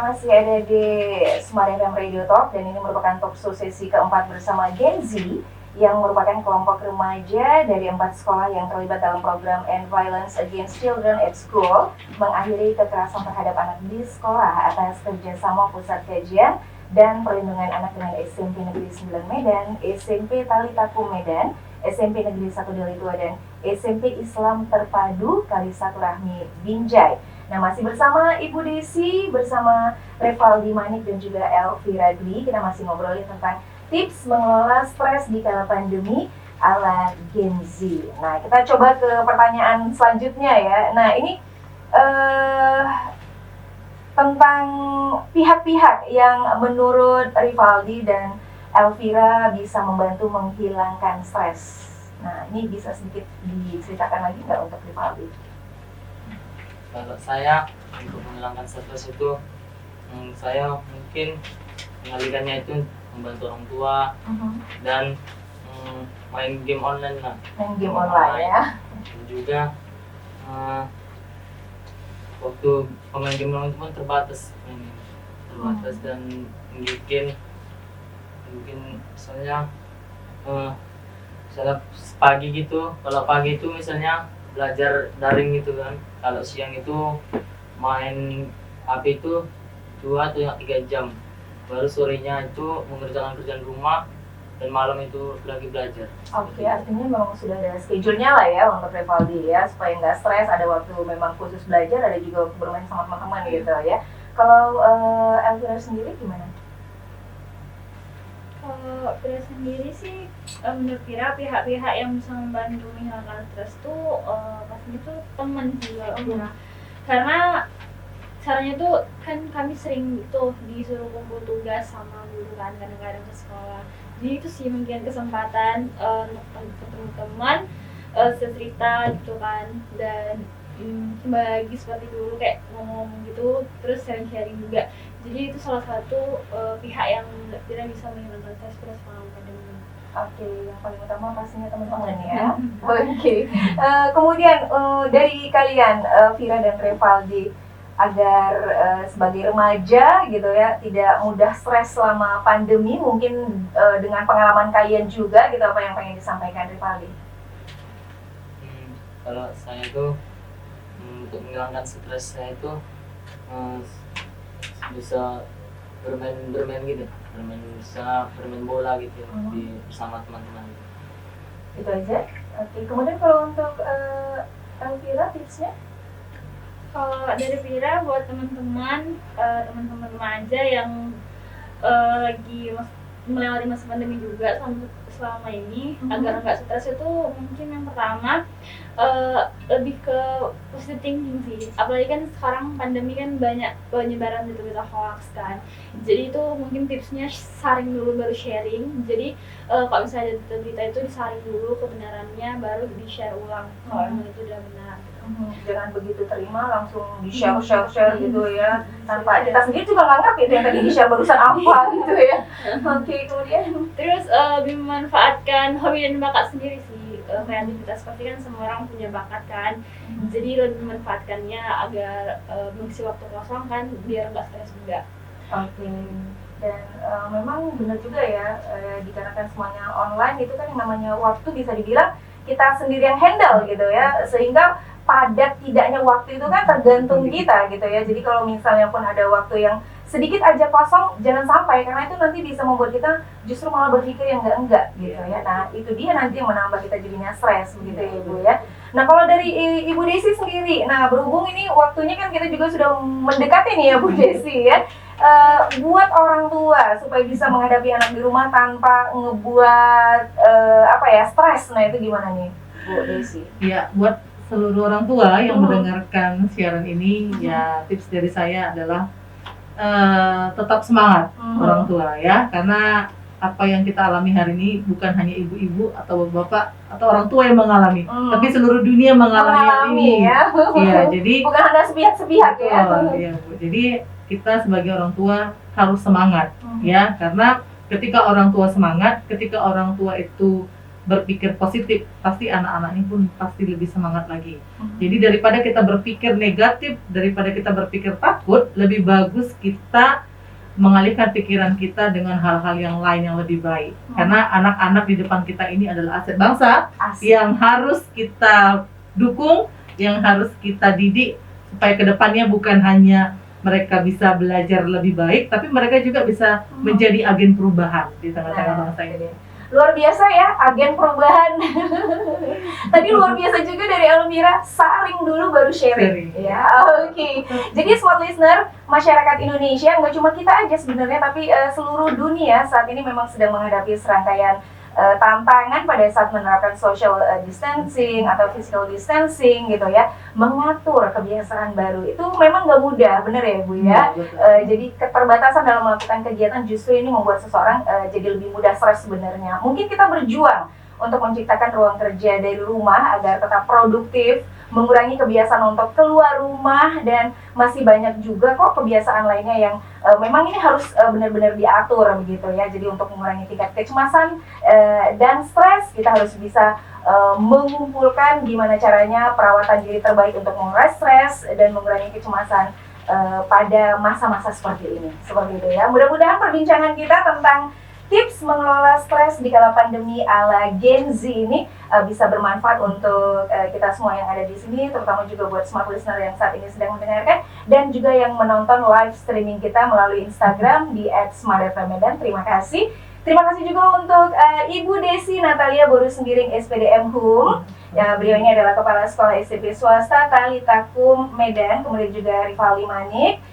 masih ada di Smart FM Radio Talk dan ini merupakan talk show sesi keempat bersama Gen Z yang merupakan kelompok remaja dari 4 sekolah yang terlibat dalam program End Violence Against Children at School mengakhiri kekerasan terhadap anak di sekolah atas kerjasama Pusat Kajian dan Perlindungan Anak dengan SMP Negeri 9 Medan, SMP Talitakum Medan, SMP Negeri 1 Deli Tua dan SMP Islam Terpadu Kalisatu-Rahmi Binjai. Nah, masih bersama Ibu Desi, bersama Revaldi Manik dan juga Elvira Dwi. Kita masih ngobrolin tentang tips mengelola stres di kala pandemi ala Gen Z. Nah, kita coba ke pertanyaan selanjutnya ya. Nah, ini tentang pihak-pihak yang menurut Revaldi dan Elvira bisa membantu menghilangkan stres. Nah, ini bisa sedikit diceritakan lagi nggak untuk Revaldi? Kalau saya untuk menghilangkan stres itu, saya mungkin mengalihkannya itu membantu orang tua dan main game online lah. Main game online ya. Dan juga waktu pemain game online itu pun terbatas dan mungkin misalnya misalnya pagi gitu, kalau pagi itu misalnya belajar daring gitu kan, kalau siang itu main HP itu 2 atau 3 jam, baru sorenya itu mengerjakan kerjaan rumah dan malam itu lagi belajar. Oke, artinya memang sudah ada schedule-nya lah ya untuk Revaldi ya, supaya nggak stres, ada waktu memang khusus belajar, ada juga waktu bermain sama teman-teman gitu ya. Kalau Elvira sendiri gimana? Kalau Vira sendiri sih, menurut Vira pihak-pihak yang bisa membantu menghilangkan stres tuh pastinya tuh teman juga. Karena caranya tuh kan kami sering tuh disuruh kumpul tugas sama guru kan kadang-kadang ke sekolah. Jadi itu sih mungkin kesempatan untuk ketemu teman, cerita gitu kan, dan bagi seperti dulu kayak ngomong gitu, terus sharing-sharing juga. Jadi itu salah satu pihak yang tidak bisa menghilangkan stres selama pandemi. Oke, yang paling utama pastinya teman-teman ya. Oke. Kemudian dari kalian Vira dan Revaldi, agar sebagai remaja gitu ya tidak mudah stres selama pandemi, mungkin dengan pengalaman kalian juga gitu, apa yang pengen disampaikan Revaldi? Kalau saya itu untuk menghilangkan stres saya itu bisa bermain gitu, bermain bola gitu bersama teman-teman. Itu aja. Oke. Kemudian kalau untuk Elvira tipsnya? Kalau dari Vira buat teman-teman remaja yang lagi melewati masa pandemi juga selama ini, agar nggak stres itu mungkin yang pertama lebih ke positive thinking sih. Apalagi kan sekarang pandemi kan banyak penyebaran berita hoax kan. Jadi itu mungkin tipsnya saring dulu baru sharing. Jadi kalau misalnya ada berita itu disaring dulu kebenarannya, baru di-share ulang kalau emang itu udah benar. Jangan begitu terima langsung di-share gitu ya, tanpa kita sendiri juga nggak ngerti yang tadi di-share barusan apa gitu ya. Oke, kemudian terus memanfaatkan hobi dan bakat sendiri sih, kreativitas. Pasti kan semua orang punya bakat kan, jadi lebih memanfaatkannya agar mengisi waktu kosong kan, biar nggak stres juga. Oke. Dan memang benar juga ya, dikarenakan semuanya online itu kan yang namanya waktu bisa dibilang kita sendiri yang handle gitu ya, sehingga padat tidaknya waktu itu kan tergantung kita gitu ya. Jadi kalau misalnya pun ada waktu yang sedikit aja kosong, jangan sampai, karena itu nanti bisa membuat kita justru malah berpikir yang enggak gitu ya. Nah, itu dia nanti yang menambah kita jadinya stres begitu ya Ibu ya. Nah, kalau dari Ibu Desi sendiri, nah berhubung ini waktunya kan kita juga sudah mendekati nih ya Bu Desi ya. Buat orang tua supaya bisa menghadapi anak di rumah tanpa ngebuat stres. Nah, itu gimana nih Bu Desi? Ya, buat seluruh orang tua yang mendengarkan siaran ini, ya tips dari saya adalah tetap semangat orang tua ya, karena apa yang kita alami hari ini bukan hanya ibu-ibu atau bapak atau orang tua yang mengalami, tapi seluruh dunia mengalami ini. Ya. Ya, jadi bukan hanya sepihak ya. Ya, Bu. Jadi kita sebagai orang tua harus semangat ya, karena ketika orang tua semangat, ketika orang tua itu berpikir positif, pasti anak-anak ini pun pasti lebih semangat lagi. Jadi daripada kita berpikir negatif, daripada kita berpikir takut, lebih bagus kita mengalihkan pikiran kita dengan hal-hal yang lain yang lebih baik. Karena anak-anak di depan kita ini adalah aset bangsa Asik. yang harus kita dukung, yang harus kita didik supaya kedepannya bukan hanya mereka bisa belajar lebih baik, tapi mereka juga bisa menjadi agen perubahan di tengah-tengah bangsa ini. Luar biasa ya, agen perubahan. Tadi luar biasa juga dari Elvira, saring dulu baru sharing. Ya, oke. Jadi smart listener, masyarakat Indonesia nggak cuma kita aja sebenarnya, tapi seluruh dunia saat ini memang sedang menghadapi serangkaian tantangan pada saat menerapkan social distancing atau physical distancing gitu ya, mengatur kebiasaan baru itu memang nggak mudah, bener ya Bu ya. Jadi keterbatasan dalam melakukan kegiatan justru ini membuat seseorang jadi lebih mudah stres sebenarnya. Mungkin kita berjuang untuk menciptakan ruang kerja dari rumah agar tetap produktif, mengurangi kebiasaan untuk keluar rumah, dan masih banyak juga kok kebiasaan lainnya yang memang ini harus benar-benar diatur begitu ya. Jadi untuk mengurangi tingkat kecemasan dan stres, kita harus bisa mengumpulkan gimana caranya perawatan diri terbaik untuk mengurangi stres dan mengurangi kecemasan pada masa-masa seperti ini. Seperti itu ya. Mudah-mudahan perbincangan kita tentang tips mengelola stres di kala pandemi ala Gen Z ini bisa bermanfaat untuk kita semua yang ada di sini, terutama juga buat smart listener yang saat ini sedang mendengarkan, dan juga yang menonton live streaming kita melalui Instagram di @smartfmmedan. Terima kasih. Terima kasih juga untuk Ibu Desi Natalia Boru Sembiring, SPDM HUM. Ya, beliau ini adalah Kepala Sekolah SMP Swasta Talitakum Medan, kemudian juga Rivaldi Manik,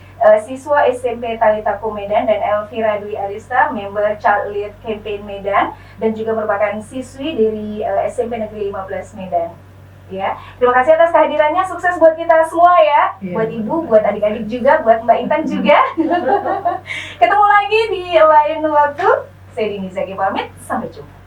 siswa SMP Talitakum Medan, dan Elvira Dwi Arista, member Child Lead Campaign Medan, dan juga merupakan siswi dari SMP Negeri 15 Medan. Ya, terima kasih atas kehadirannya, sukses buat kita semua ya, buat ibu, buat adik-adik juga, buat Mbak Intan juga. Ketemu lagi di lain waktu. Saya Dini Zaki pamit, sampai jumpa.